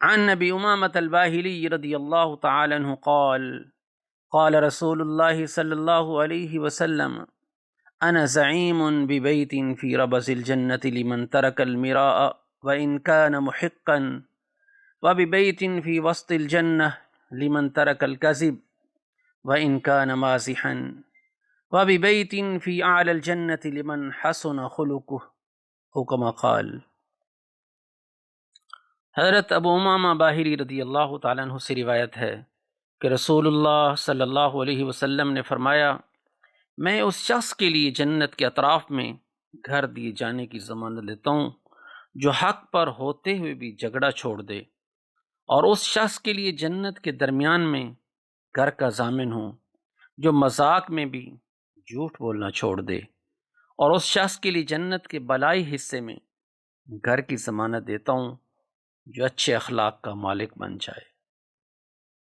عن ابی امامۃ الباہلی رضی اللہ تعالی عنہ قال قال رسول اللہ صلی اللہ علیہ وسلم انا زعیم ببیت فی ربض الجنۃ لمن ترک المراء وان کان محقا وببیت فی وسط الجنہ لمن ترک الکذب وان کان مازحا وببیت فی اعلی الجنۃ لمن حسن خلقہ او کما قال۔ حضرت ابو امامہ باہلی رضی اللہ تعالیٰ عنہ سے روایت ہے کہ رسول اللہ صلی اللہ علیہ وسلم نے فرمایا، میں اس شخص کے لیے جنت کے اطراف میں گھر دیے جانے کی ضمانت لیتا ہوں جو حق پر ہوتے ہوئے بھی جھگڑا چھوڑ دے، اور اس شخص کے لیے جنت کے درمیان میں گھر کا ضامن ہوں جو مذاق میں بھی جھوٹ بولنا چھوڑ دے، اور اس شخص کے لیے جنت کے بالائی حصے میں گھر کی ضمانت دیتا ہوں جو اچھے اخلاق کا مالک بن جائے۔